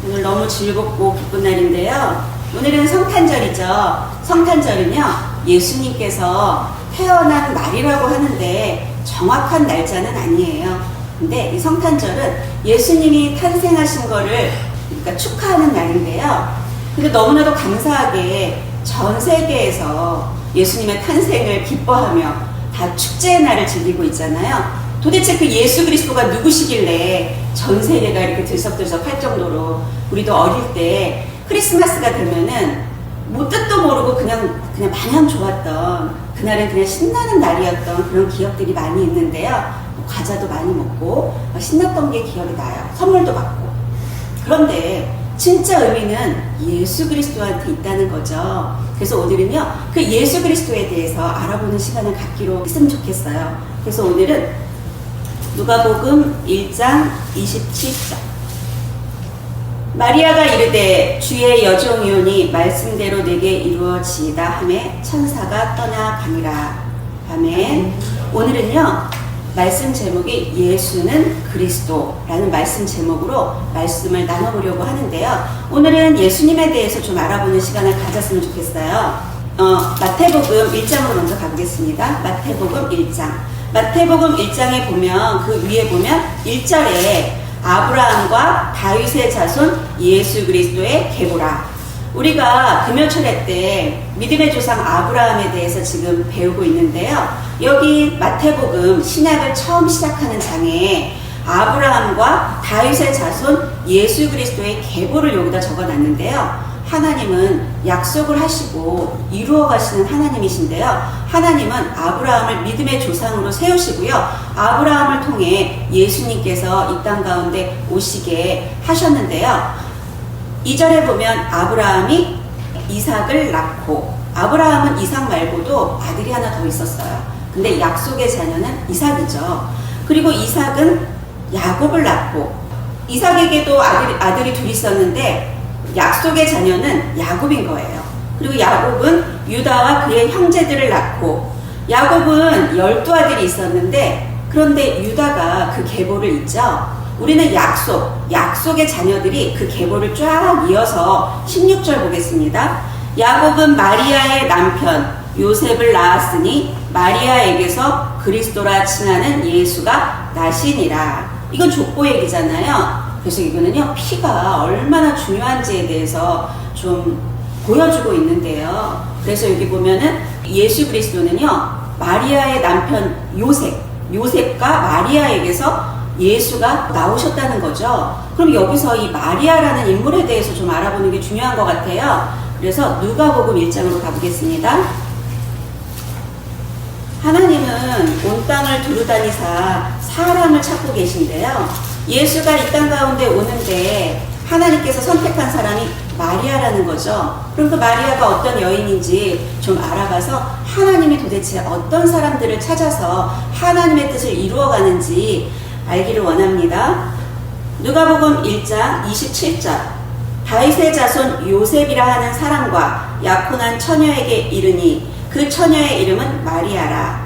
오늘 너무 즐겁고 기쁜 날인데요. 오늘은 성탄절이죠. 성탄절은요, 예수님께서 태어난 날이라고 하는데 정확한 날짜는 아니에요. 근데 이 성탄절은 예수님이 탄생하신 거를 그러니까 축하하는 날인데요. 근데 너무나도 감사하게 전 세계에서 예수님의 탄생을 기뻐하며 다 축제의 날을 즐기고 있잖아요. 도대체 그 예수 그리스도가 누구시길래 전 세계가 이렇게 들썩들썩 할 정도로 우리도 어릴 때 크리스마스가 되면은 뭐 뜻도 모르고 그냥 마냥 좋았던 그날은 그냥 신나는 날이었던 그런 기억들이 많이 있는데요. 뭐 과자도 많이 먹고 신났던 게 기억이 나요. 선물도 받고. 그런데 진짜 의미는 예수 그리스도한테 있다는 거죠. 그래서 오늘은요, 그 예수 그리스도에 대해서 알아보는 시간을 갖기로 했으면 좋겠어요. 그래서 오늘은 누가복음 1장 27절. 마리아가 이르되 주의 여종이오니 말씀대로 내게 이루어지이다 하매 천사가 떠나가니라. 아멘. 오늘은요, 말씀 제목이 예수는 그리스도라는 말씀 제목으로 말씀을 나눠보려고 하는데요. 오늘은 예수님에 대해서 좀 알아보는 시간을 가졌으면 좋겠어요. 마태복음 1장으로 먼저 가보겠습니다. 마태복음 1장. 마태복음 1장에 보면 그 위에 보면 1절에 아브라함과 다윗의 자손 예수 그리스도의 계보라. 우리가 금요철회 때 믿음의 조상 아브라함에 대해서 지금 배우고 있는데요. 여기 마태복음 신약을 처음 시작하는 장에 아브라함과 다윗의 자손 예수 그리스도의 계보를 여기다 적어놨는데요. 하나님은 약속을 하시고 이루어 가시는 하나님이신데요. 하나님은 아브라함을 믿음의 조상으로 세우시고요. 아브라함을 통해 예수님께서 이 땅 가운데 오시게 하셨는데요. 2절에 보면 아브라함이 이삭을 낳고, 아브라함은 이삭 말고도 아들이 하나 더 있었어요. 근데 약속의 자녀는 이삭이죠. 그리고 이삭은 야곱을 낳고, 이삭에게도 아들이 둘이 있었는데 약속의 자녀는 야곱인 거예요. 그리고 야곱은 유다와 그의 형제들을 낳고, 야곱은 12아들이 있었는데 그런데 유다가 그 계보를 잇죠. 우리는 약속의 자녀들이 그 계보를 쫙 이어서 16절 보겠습니다. 야곱은 마리아의 남편 요셉을 낳았으니 마리아에게서 그리스도라 칭하는 예수가 나시니라. 이건 족보 얘기잖아요. 그래서 이거는요, 피가 얼마나 중요한지에 대해서 좀 보여주고 있는데요. 그래서 여기 보면은 예수 그리스도는요, 마리아의 남편 요셉과 마리아에게서 예수가 나오셨다는 거죠. 그럼 여기서 이 마리아라는 인물에 대해서 좀 알아보는 게 중요한 것 같아요. 그래서 누가복음 1장으로 가보겠습니다. 하나님은 온 땅을 두루다니사 사람을 찾고 계신데요. 예수가 이 땅 가운데 오는데 하나님께서 선택한 사람이 마리아라는 거죠. 그럼 그 마리아가 어떤 여인인지 좀 알아봐서 하나님이 도대체 어떤 사람들을 찾아서 하나님의 뜻을 이루어가는지 알기를 원합니다. 누가복음 1장 27절. 다윗의 자손 요셉이라 하는 사람과 약혼한 처녀에게 이르니 그 처녀의 이름은 마리아라.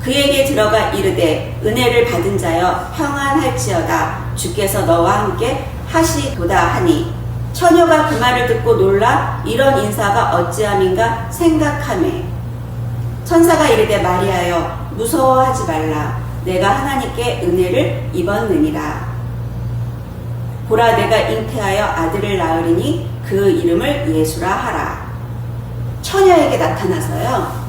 그에게 들어가 이르되 은혜를 받은 자여 평안할지어다. 주께서 너와 함께 하시도다 하니 처녀가 그 말을 듣고 놀라 이런 인사가 어찌함인가 생각하매 천사가 이르되 마리아여 무서워하지 말라. 내가 하나님께 은혜를 입었느니라. 보라 내가 잉태하여 아들을 낳으리니 그 이름을 예수라 하라. 처녀에게 나타나서요,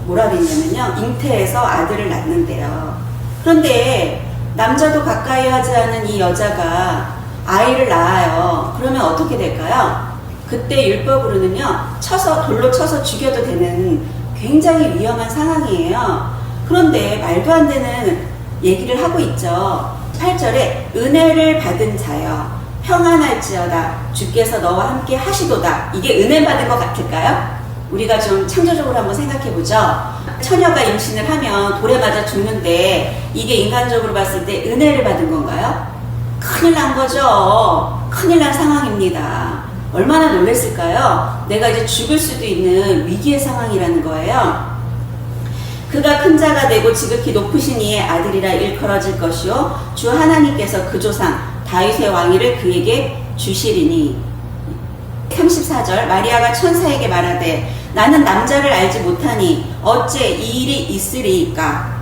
뭐라 그랬냐면요, 잉태해서 아들을 낳는데요. 그런데 남자도 가까이 하지 않은 이 여자가 아이를 낳아요. 그러면 어떻게 될까요? 그때 율법으로는요, 돌로 쳐서 죽여도 되는 굉장히 위험한 상황이에요. 그런데 말도 안 되는 얘기를 하고 있죠. 8절에 은혜를 받은 자여 평안할지어다. 주께서 너와 함께 하시도다. 이게 은혜 받은 것 같을까요? 우리가 좀 창조적으로 한번 생각해보죠. 처녀가 임신을 하면 돌에 맞아 죽는데 이게 인간적으로 봤을 때 은혜를 받은 건가요? 큰일 난 거죠. 큰일 난 상황입니다. 얼마나 놀랐을까요? 내가 이제 죽을 수도 있는 위기의 상황이라는 거예요. 그가 큰 자가 되고 지극히 높으신 이의 아들이라 일컬어질 것이요 주 하나님께서 그 조상 다윗의 왕위를 그에게 주시리니. 34절 마리아가 천사에게 말하되 나는 남자를 알지 못하니 어째 이 일이 있으리이까.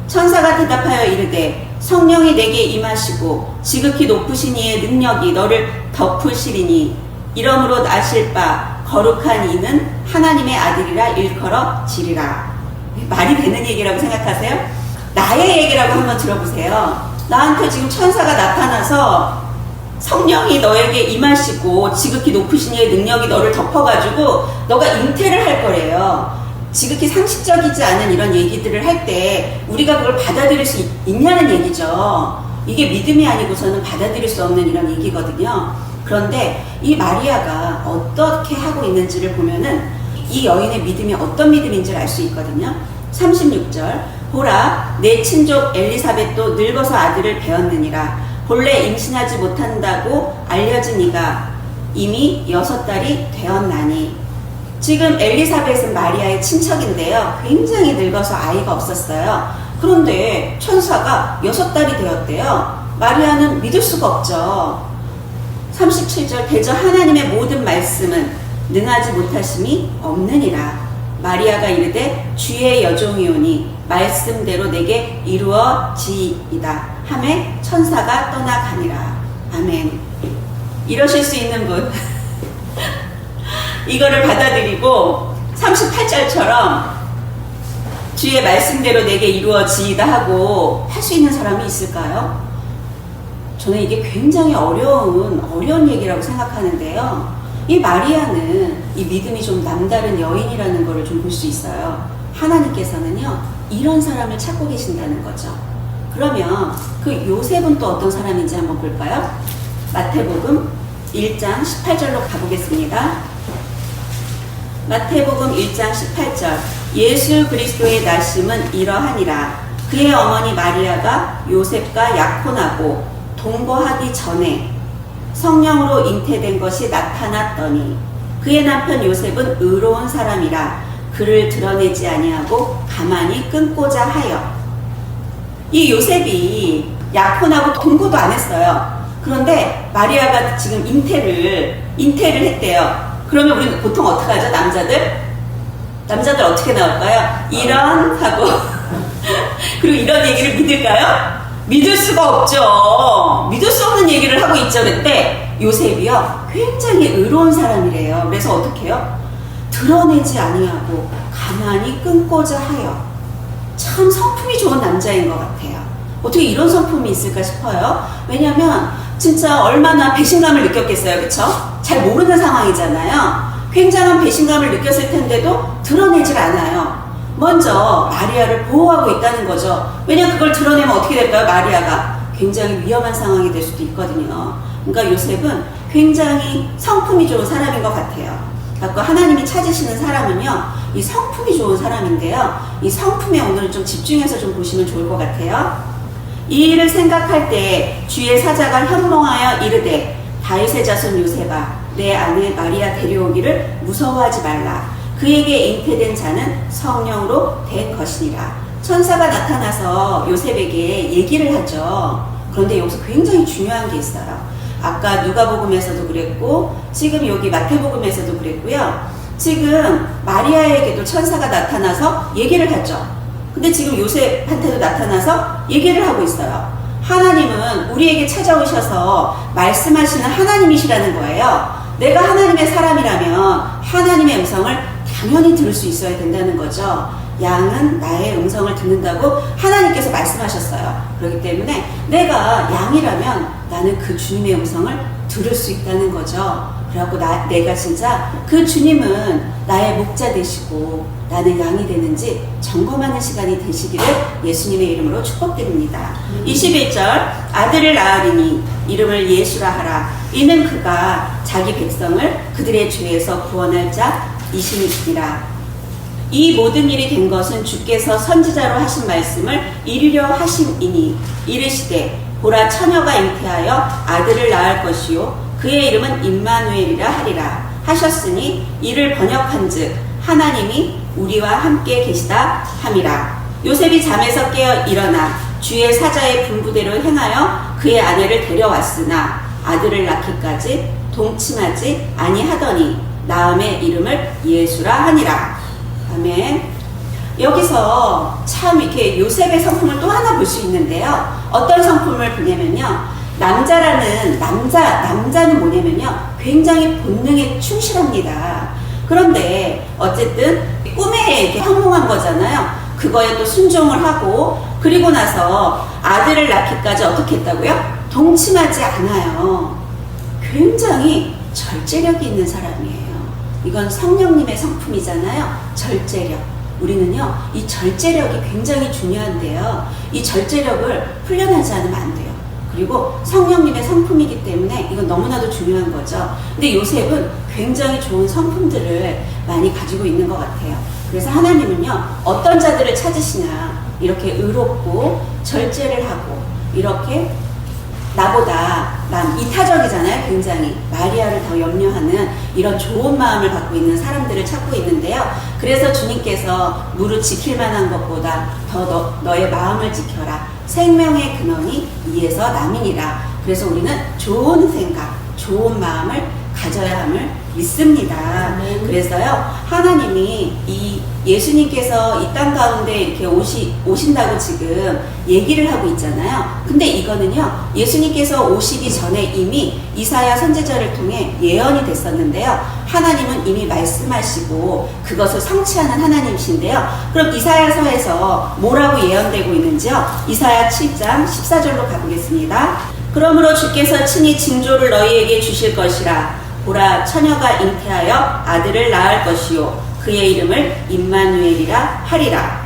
천사가 대답하여 이르되 성령이 내게 임하시고 지극히 높으신 이의 능력이 너를 덮으시리니 이러므로 나실 바 거룩한 이는 하나님의 아들이라 일컬어지리라. 말이 되는 얘기라고 생각하세요? 나의 얘기라고 한번 들어보세요. 나한테 지금 천사가 나타나서 성령이 너에게 임하시고 지극히 높으신 이의 능력이 너를 덮어가지고 너가 잉태를 할 거래요. 지극히 상식적이지 않은 이런 얘기들을 할 때 우리가 그걸 받아들일 수 있냐는 얘기죠. 이게 믿음이 아니고서는 받아들일 수 없는 이런 얘기거든요. 그런데 이 마리아가 어떻게 하고 있는지를 보면은 이 여인의 믿음이 어떤 믿음인지를 알 수 있거든요. 36절 보라 내 친족 엘리사벳도 늙어서 아들을 배었느니라. 본래 임신하지 못한다고 알려진 이가 이미 6달이 되었나니. 지금 엘리사벳은 마리아의 친척인데요. 굉장히 늙어서 아이가 없었어요. 그런데 천사가 6달이 되었대요. 마리아는 믿을 수가 없죠. 37절 대저 하나님의 모든 말씀은 능하지 못하심이 없느니라. 마리아가 이르되 주의 여종이오니 말씀대로 내게 이루어지이다 하매 천사가 떠나가니라. 아멘. 이러실 수 있는 분 이거를 받아들이고 38절처럼 주의 말씀대로 내게 이루어지이다 하고 할 수 있는 사람이 있을까요? 저는 이게 굉장히 어려운 얘기라고 생각하는데요. 이 마리아는 이 믿음이 좀 남다른 여인이라는 것을 좀 볼 수 있어요. 하나님께서는요 이런 사람을 찾고 계신다는 거죠. 그러면 그 요셉은 또 어떤 사람인지 한번 볼까요? 마태복음 1장 18절로 가보겠습니다. 마태복음 1장 18절 예수 그리스도의 나심은 이러하니라. 그의 어머니 마리아가 요셉과 약혼하고 동거하기 전에 성령으로 잉태된 것이 나타났더니 그의 남편 요셉은 의로운 사람이라 그를 드러내지 아니하고 가만히 끊고자 하여. 이 요셉이 약혼하고 동거도 안 했어요. 그런데 마리아가 지금 잉태를 했대요. 그러면 우리는 보통 어떻게 하죠? 남자들 어떻게 나올까요? 이런 하고 그리고 이런 얘기를 믿을까요? 믿을 수가 없죠. 믿을 수 없는 얘기를 하고 있죠. 그때 요셉이요 굉장히 의로운 사람이래요. 그래서 어떻게 해요? 드러내지 아니하고 가만히 끊고자 하여. 참 성품이 좋은 남자인 것 같아요. 어떻게 이런 성품이 있을까 싶어요. 왜냐면 진짜 얼마나 배신감을 느꼈겠어요. 그쵸? 잘 모르는 상황이잖아요. 굉장한 배신감을 느꼈을 텐데도 드러내질 않아요. 먼저 마리아를 보호하고 있다는 거죠. 왜냐면 그걸 드러내면 어떻게 될까요? 마리아가 굉장히 위험한 상황이 될 수도 있거든요. 그러니까 요셉은 굉장히 성품이 좋은 사람인 것 같아요. 그러니까 하나님이 찾으시는 사람은요 이 성품이 좋은 사람인데요, 이 성품에 오늘 좀 집중해서 좀 보시면 좋을 것 같아요. 이 일을 생각할 때 주의 사자가 현몽하여 이르되 다윗의 자손 요셉아 내 아내 마리아 데려오기를 무서워하지 말라. 그에게 잉태된 자는 성령으로 된 것이니라. 천사가 나타나서 요셉에게 얘기를 하죠. 그런데 여기서 굉장히 중요한 게 있어요. 아까 누가복음에서도 그랬고 지금 여기 마태복음에서도 그랬고요. 지금 마리아에게도 천사가 나타나서 얘기를 하죠. 근데 지금 요셉한테도 나타나서 얘기를 하고 있어요. 하나님은 우리에게 찾아오셔서 말씀하시는 하나님이시라는 거예요. 내가 하나님의 사람이라면 하나님의 음성을 당연히 들을 수 있어야 된다는 거죠. 양은 나의 음성을 듣는다고 하나님께서 말씀하셨어요. 그렇기 때문에 내가 양이라면 나는 그 주님의 음성을 들을 수 있다는 거죠. 그래갖고 내가 진짜 그 주님은 나의 목자 되시고 나는 양이 되는지 점검하는 시간이 되시기를 예수님의 이름으로 축복드립니다. 21절 아들을 낳으리니 이름을 예수라 하라. 이는 그가 자기 백성을 그들의 죄에서 구원할 자이시니라. 이 모든 일이 된 것은 주께서 선지자로 하신 말씀을 이루려 하심이니 이르시되 보라 처녀가 잉태하여 아들을 낳을 것이요 그의 이름은 임마누엘이라 하리라 하셨으니 이를 번역한즉 하나님이 우리와 함께 계시다 함이라. 요셉이 잠에서 깨어 일어나 주의 사자의 분부대로 행하여 그의 아내를 데려왔으나 아들을 낳기까지 동침하지 아니하더니 나음의 이름을 예수라 하니라. 아멘. 여기서 참 이렇게 요셉의 성품을 또 하나 볼 수 있는데요. 어떤 성품을 보냐면요. 남자는 뭐냐면요. 굉장히 본능에 충실합니다. 그런데 어쨌든 꿈에 이렇게 황몽한 거잖아요. 그거에 또 순종을 하고, 그리고 나서 아들을 낳기까지 어떻게 했다고요? 동침하지 않아요. 굉장히 절제력이 있는 사람이에요. 이건 성령님의 성품이잖아요. 절제력. 우리는요, 이 절제력이 굉장히 중요한데요. 이 절제력을 훈련하지 않으면 안 돼요. 그리고 성령님의 성품이기 때문에 이건 너무나도 중요한 거죠. 근데 요셉은 굉장히 좋은 성품들을 많이 가지고 있는 것 같아요. 그래서 하나님은요, 어떤 자들을 찾으시나, 이렇게 의롭고 절제를 하고, 이렇게 나보다 이타적이잖아요. 굉장히 마리아를 더 염려하는 이런 좋은 마음을 갖고 있는 사람들을 찾고 있는데요. 그래서 주님께서 무릇 지킬 만한 것보다 더 너의 마음을 지켜라. 생명의 근원이 이에서 남이니라. 그래서 우리는 좋은 생각, 좋은 마음을 가져야 함을 믿습니다. 그래서요, 하나님이 이 예수님께서 이 땅 가운데 이렇게 오신다고 지금 얘기를 하고 있잖아요. 근데 이거는요, 예수님께서 오시기 전에 이미 이사야 선지자를 통해 예언이 됐었는데요. 하나님은 이미 말씀하시고 그것을 성취하는 하나님이신데요. 그럼 이사야서에서 뭐라고 예언되고 있는지요? 이사야 7장 14절로 가보겠습니다. 그러므로 주께서 친히 징조를 너희에게 주실 것이라. 보라, 처녀가 잉태하여 아들을 낳을 것이요 그의 이름을 임마누엘이라 하리라.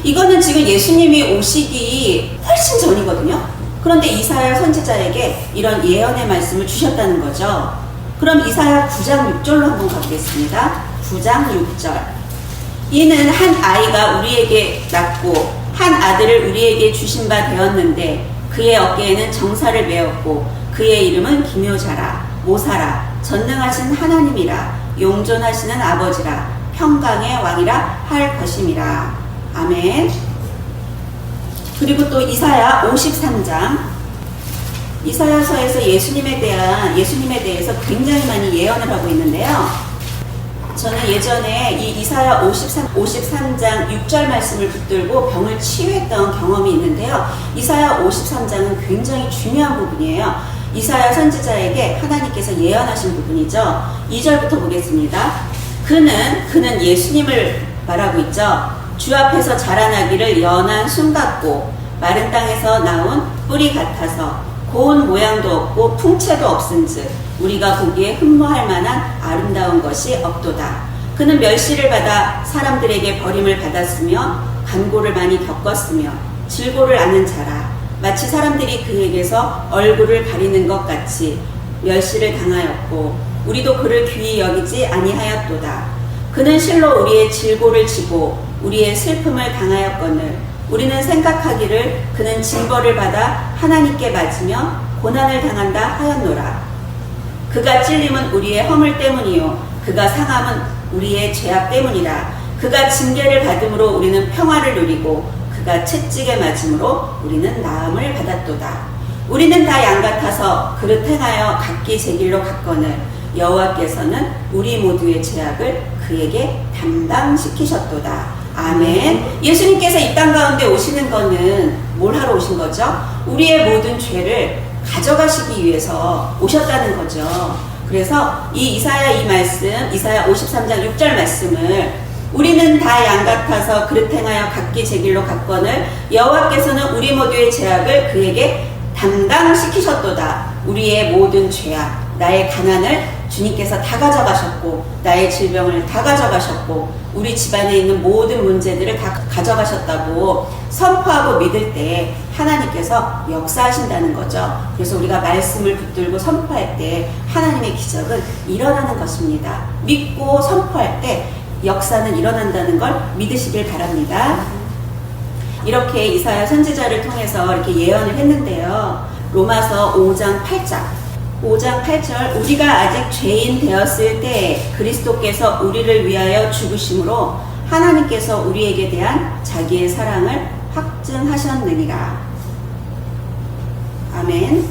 이거는 지금 예수님이 오시기 훨씬 전이거든요. 그런데 이사야 선지자에게 이런 예언의 말씀을 주셨다는 거죠. 그럼 이사야 9장 6절로 한번 가보겠습니다. 9장 6절. 이는 한 아이가 우리에게 낳고 한 아들을 우리에게 주신 바 되었는데 그의 어깨에는 정사를 메었고 그의 이름은 기묘자라 모사라 전능하신 하나님이라 용존하시는 아버지라 평강의 왕이라 할 것임이라. 아멘. 그리고 또 이사야 53장. 이사야서에서 예수님에 대해서 굉장히 많이 예언을 하고 있는데요. 저는 예전에 이 이사야 53장 6절 말씀을 붙들고 병을 치유했던 경험이 있는데요. 이사야 53장은 굉장히 중요한 부분이에요. 이사야 선지자에게 하나님께서 예언하신 부분이죠. 2절부터 보겠습니다. 그는 예수님을 말하고 있죠. 주 앞에서 자라나기를 연한 순 같고 마른 땅에서 나온 뿌리 같아서 고운 모양도 없고 풍채도 없은즉 우리가 보기에 흠모할 만한 아름다운 것이 없도다. 그는 멸시를 받아 사람들에게 버림을 받았으며 간고를 많이 겪었으며 질고를 아는 자라. 마치 사람들이 그에게서 얼굴을 가리는 것 같이 멸시를 당하였고 우리도 그를 귀히 여기지 아니하였도다. 그는 실로 우리의 질고를 지고 우리의 슬픔을 당하였거늘 우리는 생각하기를 그는 징벌을 받아 하나님께 맞으며 고난을 당한다 하였노라. 그가 찔림은 우리의 허물 때문이요 그가 상함은 우리의 죄악 때문이라. 그가 징계를 받음으로 우리는 평화를 누리고 그가 채찍에 맞음으로 우리는 나음을 받았도다. 우리는 다 양 같아서 그릇 행하여 각기 제 길로 갔거늘 여호와께서는 우리 모두의 죄악을 그에게 담당시키셨도다. 아멘. 예수님께서 이 땅 가운데 오시는 거는 뭘 하러 오신 거죠? 우리의 모든 죄를 가져가시기 위해서 오셨다는 거죠. 그래서 이 이사야 말씀, 이사야 53장 6절 말씀을 우리는 다 양 같아서 그릇 행하여 각기 제 길로 갔거늘 여호와께서는 우리 모두의 죄악을 그에게 담당시키셨도다. 우리의 모든 죄악, 나의 가난을 주님께서 다 가져가셨고 나의 질병을 다 가져가셨고 우리 집안에 있는 모든 문제들을 다 가져가셨다고 선포하고 믿을 때 하나님께서 역사하신다는 거죠. 그래서 우리가 말씀을 붙들고 선포할 때 하나님의 기적은 일어나는 것입니다. 믿고 선포할 때 역사는 일어난다는 걸 믿으시길 바랍니다. 이렇게 이사야 선지자를 통해서 이렇게 예언을 했는데요. 로마서 5장 8절 우리가 아직 죄인 되었을 때 그리스도께서 우리를 위하여 죽으심으로 하나님께서 우리에게 대한 자기의 사랑을 확증하셨느니라. 아멘.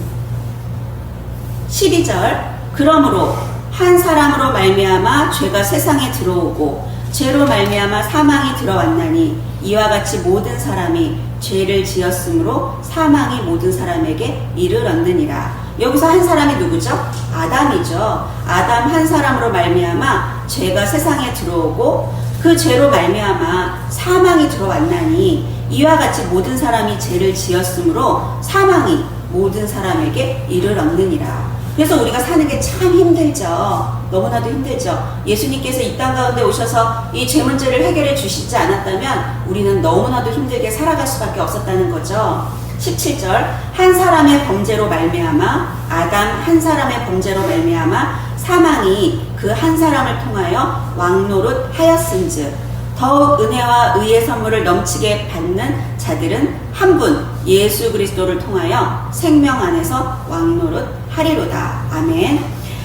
12절 그러므로 한 사람으로 말미암아 죄가 세상에 들어오고 죄로 말미암아 사망이 들어왔나니 이와 같이 모든 사람이 죄를 지었으므로 사망이 모든 사람에게 이르렀느니라. 여기서 한 사람이 누구죠? 아담이죠. 아담 한 사람으로 말미암아 죄가 세상에 들어오고 그 죄로 말미암아 사망이 들어왔나니 이와 같이 모든 사람이 죄를 지었으므로 사망이 모든 사람에게 이르렀느니라. 그래서 우리가 사는 게 참 힘들죠. 너무나도 힘들죠. 예수님께서 이 땅 가운데 오셔서 이 죄 문제를 해결해 주시지 않았다면 우리는 너무나도 힘들게 살아갈 수밖에 없었다는 거죠. 17절 한 사람의 범죄로 말미암아 아담 한 사람의 범죄로 말미암아 사망이 그 한 사람을 통하여 왕노릇 하였은즉 더욱 은혜와 의의 선물을 넘치게 받는 자들은 한 분 예수 그리스도를 통하여 생명 안에서 왕노릇 하리로다. 아멘.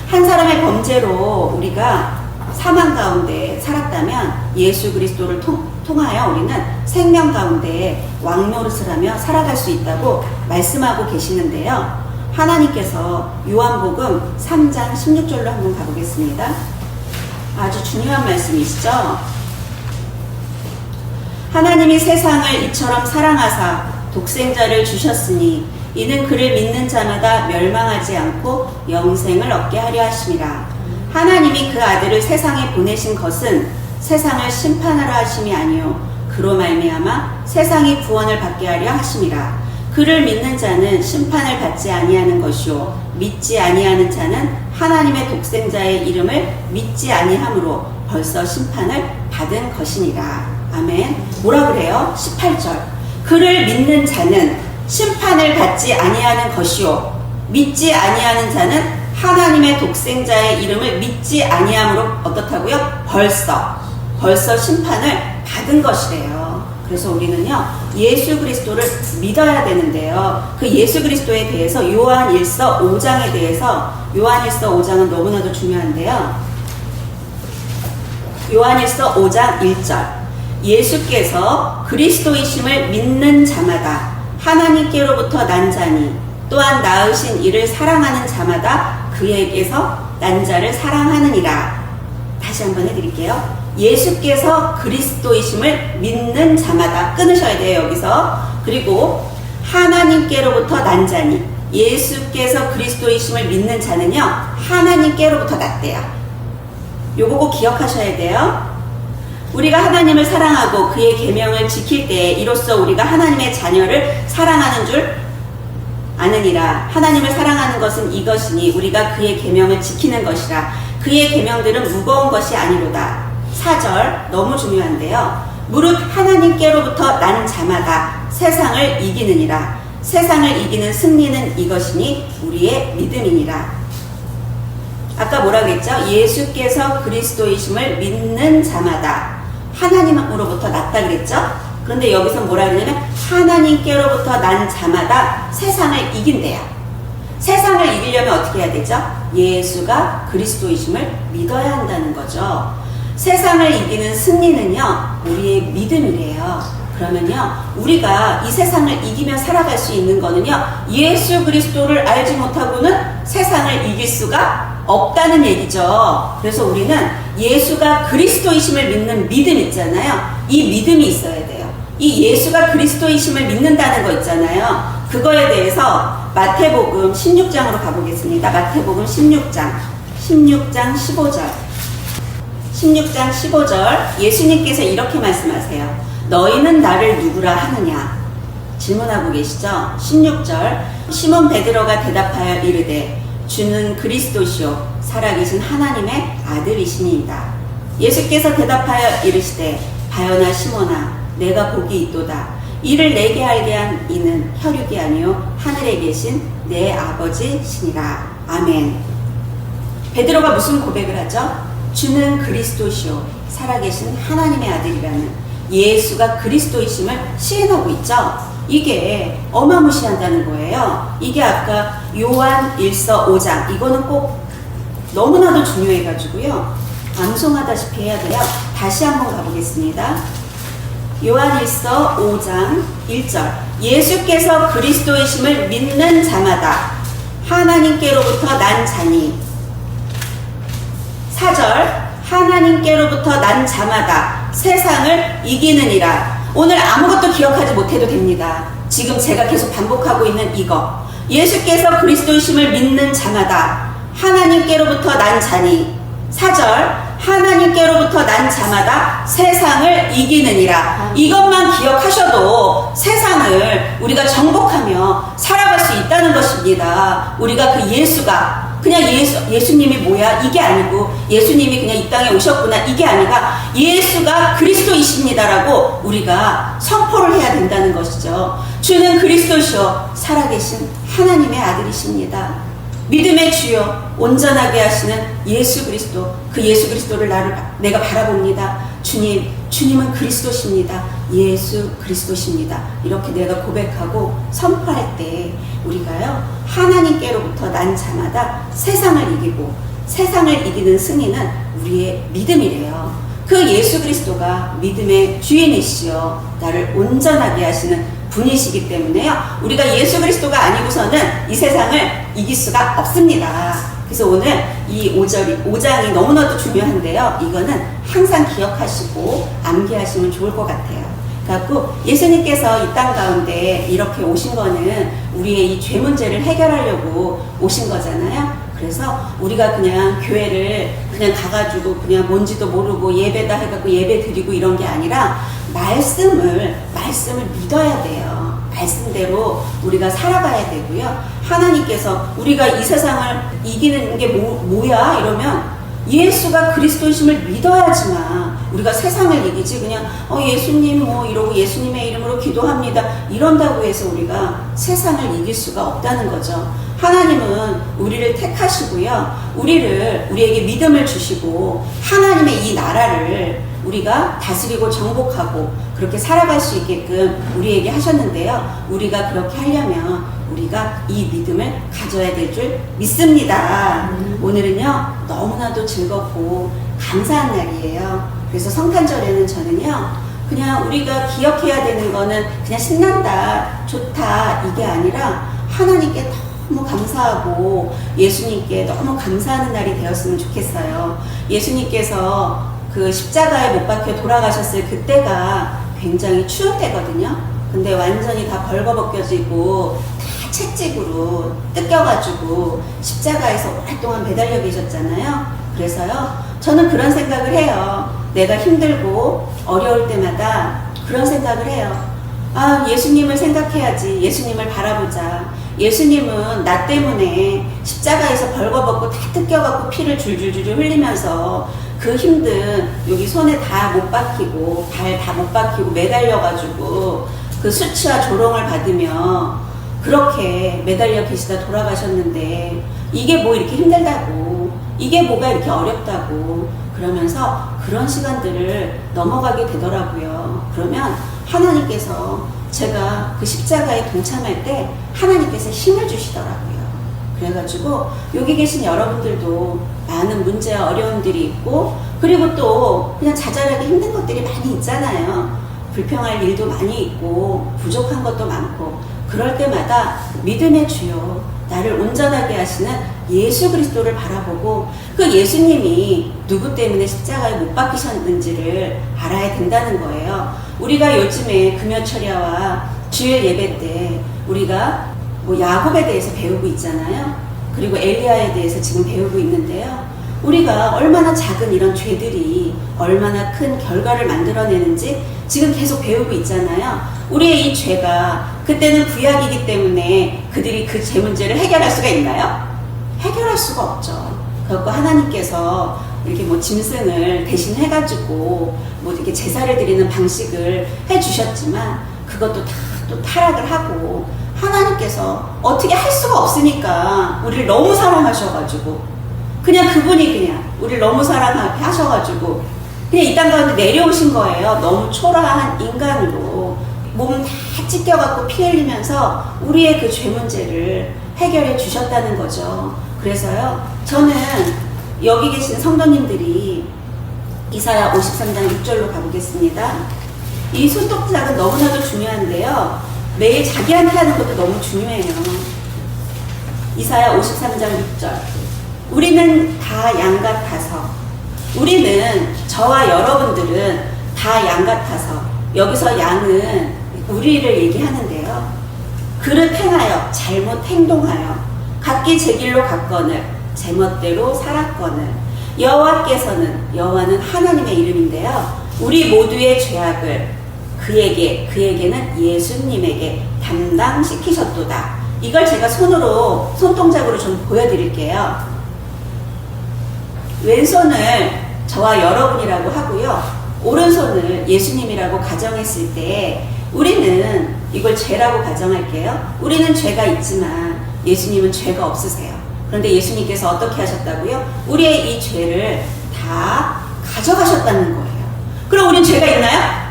한 사람의 범죄로 우리가 사망 가운데 살았다면 예수 그리스도를 통하여 우리는 생명 가운데 왕노릇을 하며 살아갈 수 있다고 말씀하고 계시는데요. 하나님께서 요한복음 3장 16절로 한번 가보겠습니다. 아주 중요한 말씀이시죠. 하나님이 세상을 이처럼 사랑하사 독생자를 주셨으니 이는 그를 믿는 자마다 멸망하지 않고 영생을 얻게 하려 하심이라. 하나님이 그 아들을 세상에 보내신 것은 세상을 심판하려 하심이 아니요 그로 말미암아 세상이 구원을 받게 하려 하심이라. 그를 믿는 자는 심판을 받지 아니하는 것이요 믿지 아니하는 자는 하나님의 독생자의 이름을 믿지 아니함으로 벌써 심판을 받은 것이니라. 아멘. 뭐라 그래요? 18절 그를 믿는 자는 심판을 받지 아니하는 것이요 믿지 아니하는 자는 하나님의 독생자의 이름을 믿지 아니함으로 어떻다고요? 벌써 심판을 받은 것이래요. 그래서 우리는요 예수 그리스도를 믿어야 되는데요. 그 예수 그리스도에 대해서 요한일서 5장에 대해서 요한일서 5장은 너무나도 중요한데요. 요한일서 5장 1절 예수께서 그리스도이심을 믿는 자마다 하나님께로부터 난 자니 또한 낳으신 이를 사랑하는 자마다 그에게서 난 자를 사랑하느니라. 다시 한번 해드릴게요. 예수께서 그리스도이심을 믿는 자마다 끊으셔야 돼요. 여기서. 그리고 하나님께로부터 난 자니 예수께서 그리스도이심을 믿는 자는요 하나님께로부터 났대요. 요거 꼭 기억하셔야 돼요. 우리가 하나님을 사랑하고 그의 계명을 지킬 때에 이로써 우리가 하나님의 자녀를 사랑하는 줄 아느니라. 하나님을 사랑하는 것은 이것이니 우리가 그의 계명을 지키는 것이라. 그의 계명들은 무거운 것이 아니로다. 4절 너무 중요한데요. 무릇 하나님께로부터 난 자마다 세상을 이기느니라. 세상을 이기는 승리는 이것이니 우리의 믿음이니라. 아까 뭐라 그랬죠? 예수께서 그리스도이심을 믿는 자마다 하나님으로부터 났다 그랬죠? 그런데 여기서 뭐라 그러냐면 하나님께로부터 난 자마다 세상을 이긴대요. 세상을 이기려면 어떻게 해야 되죠? 예수가 그리스도이심을 믿어야 한다는 거죠. 세상을 이기는 승리는요 우리의 믿음이래요. 그러면요 우리가 이 세상을 이기며 살아갈 수 있는 거는요 예수 그리스도를 알지 못하고는 세상을 이길 수가 없다는 얘기죠. 그래서 우리는 예수가 그리스도이심을 믿는 믿음 있잖아요. 이 믿음이 있어야 돼요. 이 예수가 그리스도이심을 믿는다는 거 있잖아요. 그거에 대해서 마태복음 16장으로 가보겠습니다. 마태복음 16장 15절 16장 15절 예수님께서 이렇게 말씀하세요. 너희는 나를 누구라 하느냐? 질문하고 계시죠? 16절 시몬 베드로가 대답하여 이르되 주는 그리스도시요 살아계신 하나님의 아들이시니이다. 예수께서 대답하여 이르시되 바요나 시몬아 내가 복이 있도다. 이를 내게 알게 한 이는 혈육이 아니요 하늘에 계신 내 아버지시니라. 아멘. 베드로가 무슨 고백을 하죠? 주는 그리스도시요 살아계신 하나님의 아들이라는 예수가 그리스도이심을 시인하고 있죠. 이게 어마무시한다는 거예요. 이게 아까 요한 1서 5장 이거는 꼭 너무나도 중요해가지고요 암송하다시피 해야 돼요. 다시 한번 가보겠습니다. 요한 1서 5장 1절 예수께서 그리스도이심을 믿는 자마다 하나님께로부터 난 자니. 4절 하나님께로부터 난 자마다 세상을 이기느니라. 오늘 아무것도 기억하지 못해도 됩니다. 지금 제가 계속 반복하고 있는 이거. 예수께서 그리스도이심을 믿는 자마다 하나님께로부터 난 자니. 4절 하나님께로부터 난 자마다 세상을 이기느니라. 이것만 기억하셔도 세상을 우리가 정복하며 살아갈 수 있다는 것입니다. 우리가 그 예수가 그냥 예수님이 뭐야? 이게 아니고 예수님이 그냥 이 땅에 오셨구나. 이게 아니라 예수가 그리스도이십니다라고 우리가 선포를 해야 된다는 것이죠. 주는 그리스도시요 살아계신 하나님의 아들이십니다. 믿음의 주요 온전하게 하시는 예수 그리스도, 그 예수 그리스도를 내가 바라봅니다. 주님은 그리스도십니다. 예수 그리스도십니다. 이렇게 내가 고백하고 선포할 때 우리가요 하나님께로부터 난 자마다 세상을 이기고 세상을 이기는 승리는 우리의 믿음이래요. 그 예수 그리스도가 믿음의 주인이시여 나를 온전하게 하시는 분이시기 때문에요. 우리가 예수 그리스도가 아니고서는 이 세상을 이길 수가 없습니다. 그래서 오늘 이 5장이 너무나도 중요한데요. 이거는 항상 기억하시고 암기하시면 좋을 것 같아요. 그래갖고 예수님께서 이 땅 가운데 이렇게 오신 거는 우리의 이 죄 문제를 해결하려고 오신 거잖아요. 그래서 우리가 그냥 교회를 그냥 가가지고 그냥 뭔지도 모르고 예배다 해갖고 예배 드리고 이런 게 아니라 말씀을 믿어야 돼요. 말씀대로 우리가 살아가야 되고요. 하나님께서 우리가 이 세상을 이기는 게 뭐야? 이러면 예수가 그리스도이심을 믿어야지만 우리가 세상을 이기지 그냥 예수님 뭐 이러고 예수님의 이름으로 기도합니다 이런다고 해서 우리가 세상을 이길 수가 없다는 거죠. 하나님은 우리를 택하시고요. 우리에게 믿음을 주시고 하나님의 이 나라를 우리가 다스리고 정복하고 그렇게 살아갈 수 있게끔 우리에게 하셨는데요. 우리가 그렇게 하려면 우리가 이 믿음을 가져야 될 줄 믿습니다. 오늘은요 너무나도 즐겁고 감사한 날이에요. 그래서 성탄절에는 저는요 그냥 우리가 기억해야 되는 거는 그냥 신난다 좋다 이게 아니라 하나님께 너무 감사하고 예수님께 너무 감사하는 날이 되었으면 좋겠어요. 예수님께서 그 십자가에 못 박혀 돌아가셨을 그때가 굉장히 추운 때거든요. 근데 완전히 다 벌거벗겨지고 다 채찍으로 뜯겨가지고 십자가에서 오랫동안 매달려 계셨잖아요. 그래서요 저는 그런 생각을 해요. 내가 힘들고 어려울 때마다 그런 생각을 해요. 예수님을 생각해야지. 예수님을 바라보자. 예수님은 나 때문에 십자가에서 벌거벗고 다 뜯겨갖고 피를 줄줄줄 흘리면서 그 힘든 여기 손에 다 못 박히고 발 다 못 박히고 매달려가지고 그 수치와 조롱을 받으며 그렇게 매달려 계시다 돌아가셨는데 이게 뭐 이렇게 힘들다고 이게 뭐가 이렇게 어렵다고 그러면서 그런 시간들을 넘어가게 되더라고요. 그러면 하나님께서 제가 그 십자가에 동참할 때 하나님께서 힘을 주시더라고요. 그래가지고 여기 계신 여러분들도 많은 문제와 어려움들이 있고 그리고 또 그냥 자잘하게 힘든 것들이 많이 있잖아요. 불평할 일도 많이 있고 부족한 것도 많고 그럴 때마다 믿음의 주요 나를 온전하게 하시는 예수 그리스도를 바라보고 그 예수님이 누구 때문에 십자가에 못 박히셨는지를 알아야 된다는 거예요. 우리가 요즘에 금요철야와 주일 예배 때 우리가 뭐 야곱에 대해서 배우고 있잖아요. 그리고 엘리야에 대해서 지금 배우고 있는데요. 우리가 얼마나 작은 이런 죄들이 얼마나 큰 결과를 만들어내는지 지금 계속 배우고 있잖아요. 우리의 이 죄가 그때는 구약이기 때문에 그들이 그 죄 문제를 해결할 수가 있나요? 해결할 수가 없죠. 그래서 하나님께서 이렇게 뭐 짐승을 대신 해가지고 뭐 이렇게 제사를 드리는 방식을 해주셨지만 그것도 다 또 타락을 하고 하나님께서 어떻게 할 수가 없으니까 우리를 너무 사랑하셔가지고 그냥 그분이 그냥 우리를 너무 사랑하셔가지고 그냥 이 땅 가운데 내려오신 거예요. 너무 초라한 인간으로 몸 다 찢겨갖고 피 흘리면서 우리의 그 죄 문제를 해결해 주셨다는 거죠. 그래서요 저는 여기 계신 성도님들이 이사야 53장 6절로 가보겠습니다. 이 손톱작은 너무나도 중요한데요. 매일 자기한테 하는 것도 너무 중요해요. 이사야 53장 6절. 우리는 다 양 같아서, 우리는, 저와 여러분들은 다 양 같아서, 여기서 양은 우리를 얘기하는데요. 그릇 행하여 잘못 행동하여 각기 제 길로 갔거늘 제멋대로 살았거늘 여호와께서는, 여호와는 하나님의 이름인데요, 우리 모두의 죄악을 그에게는 예수님에게 담당시키셨도다. 이걸 제가 손동작으로 좀 보여드릴게요. 왼손을 저와 여러분이라고 하고요, 오른손을 예수님이라고 가정했을 때 우리는 이걸 죄라고 가정할게요. 우리는 죄가 있지만 예수님은 죄가 없으세요. 그런데 예수님께서 어떻게 하셨다고요? 우리의 이 죄를 다 가져가셨다는 거예요. 그럼 우린 죄가 있나요?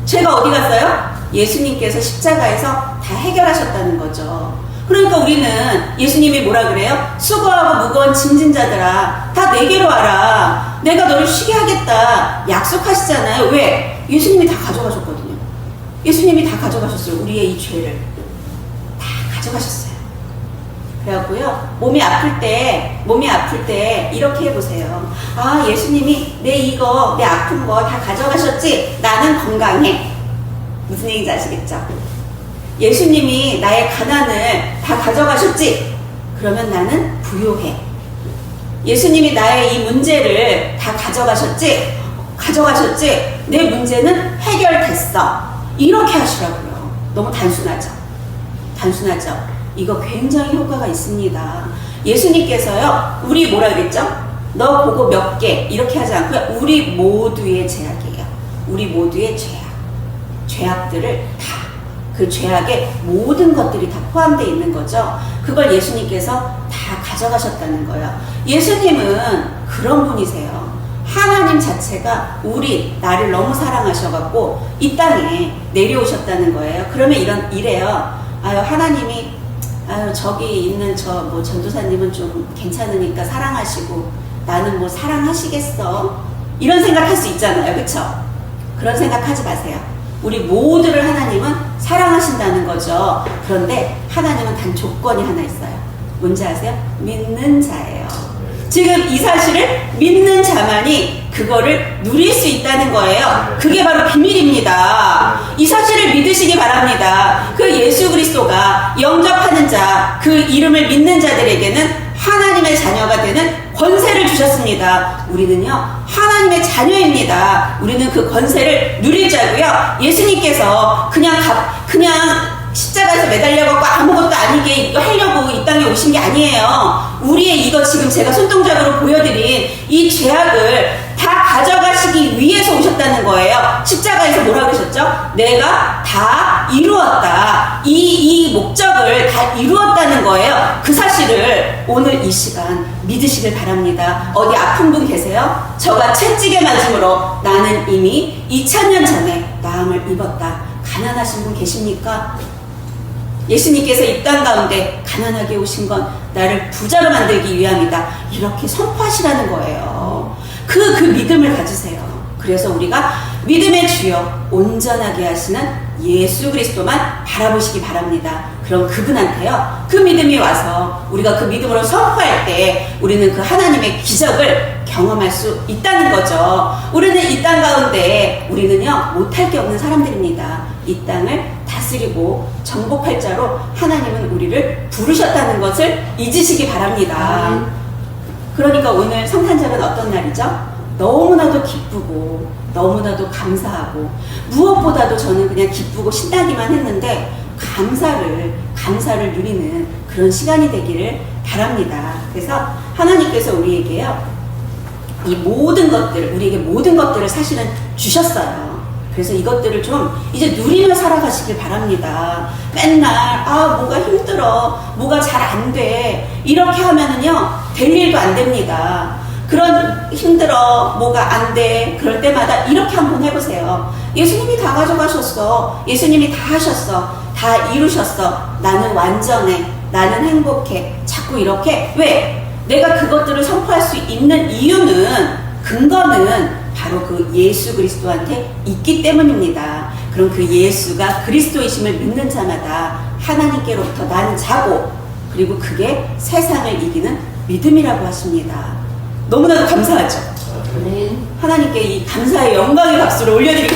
죄가 어디 갔어요? 예수님께서 십자가에서 다 해결하셨다는 거죠. 그러니까 우리는 예수님이 뭐라 그래요? 수고하고 무거운 짐진 자들아, 다 내게로 와라. 내가 너를 쉬게 하겠다. 약속하시잖아요. 왜? 예수님이 다 가져가셨거든요. 예수님이 다 가져가셨어요. 우리의 이 죄를 다 가져가셨어요. 그래갖고요, 몸이 아플 때 이렇게 해보세요. 아, 예수님이 내 아픈 거 다 가져가셨지? 나는 건강해. 무슨 얘기인지 아시겠죠? 예수님이 나의 가난을 다 가져가셨지? 그러면 나는 부유해. 예수님이 나의 이 문제를 다 가져가셨지? 내 문제는 해결됐어. 이렇게 하시라고요. 너무 단순하죠? 이거 굉장히 효과가 있습니다. 예수님께서요, 우리 뭐라 그랬죠? 너 보고 몇 개 이렇게 하지 않고요, 우리 모두의 죄악이에요. 우리 모두의 죄악들을 다, 그 죄악의 모든 것들이 다 포함되어 있는 거죠. 그걸 예수님께서 다 가져가셨다는 거예요. 예수님은 그런 분이세요. 하나님 자체가 나를 너무 사랑하셔갖고 이 땅에 내려오셨다는 거예요. 그러면 이래요. 하나님이 저기 있는 전도사님은 좀 괜찮으니까 사랑하시고 나는 뭐 사랑하시겠어? 이런 생각할 수 있잖아요. 그쵸? 그런 생각하지 마세요. 우리 모두를 하나님은 사랑하신다는 거죠. 그런데 하나님은 단 조건이 하나 있어요. 뭔지 아세요? 믿는 자예요. 지금 이 사실을 믿는 자만이 그거를 누릴 수 있다는 거예요. 그게 바로 비밀입니다. 이 사실을 믿으시기 바랍니다. 그 예수 그리스도가 영접하는 자, 그 이름을 믿는 자들에게는 하나님의 자녀가 되는 권세를 주셨습니다. 우리는요, 하나님의 자녀입니다. 우리는 그 권세를 누릴 자고요. 예수님께서 그냥 십자가에서 매달려갖고 아무것도 아니게 이거 하려고 이 땅에 오신 게 아니에요. 우리의 이거 지금 제가 손동작으로 보여드린 이 죄악을 다 가져가시기 위해서 오셨다는 거예요. 십자가에서 뭐라고 하셨죠? 내가 다 이루었다. 이 목적을 다 이루었다는 거예요. 그 사실을 오늘 이 시간 믿으시길 바랍니다. 어디 아픈 분 계세요? 저가 채찍에 맞음으로 나는 이미 2000년 전에 나음을 입었다. 가난하신 분 계십니까? 예수님께서 이 땅 가운데 가난하게 오신 건 나를 부자로 만들기 위함이다. 이렇게 선포하시라는 거예요. 그 믿음을 가지세요. 그래서 우리가 믿음의 주여 온전하게 하시는 예수 그리스도만 바라보시기 바랍니다. 그럼 그분한테요, 그 믿음이 와서 우리가 그 믿음으로 선포할 때 우리는 그 하나님의 기적을 경험할 수 있다는 거죠. 우리는 이 땅 가운데 우리는요, 못할 게 없는 사람들입니다. 이 땅을 다스리고 정복할 자로 하나님은 우리를 부르셨다는 것을 잊으시기 바랍니다. 그러니까 오늘 성탄절은 어떤 날이죠? 너무나도 기쁘고 너무나도 감사하고, 무엇보다도 저는 그냥 기쁘고 신나기만 했는데 감사를 누리는 그런 시간이 되기를 바랍니다. 그래서 하나님께서 우리에게요, 우리에게 모든 것들을 사실은 주셨어요. 그래서 이것들을 좀 이제 누리며 살아가시길 바랍니다. 맨날 뭐가 힘들어, 뭐가 잘 안 돼, 이렇게 하면은요 될 일도 안 됩니다. 그런 힘들어, 뭐가 안 돼, 그럴 때마다 이렇게 한번 해보세요. 예수님이 다 가져가셨어. 예수님이 다 하셨어. 다 이루셨어. 나는 완전해. 나는 행복해. 자꾸 이렇게. 왜? 내가 그것들을 선포할 수 있는 근거는 바로 그 예수 그리스도한테 있기 때문입니다. 그럼 그 예수가 그리스도이심을 믿는 자마다 하나님께로부터 난 자고, 그리고 그게 세상을 이기는 믿음이라고 하십니다. 너무나도 감사하죠. 네. 하나님께 이 감사의 영광의 박수를 올려드리고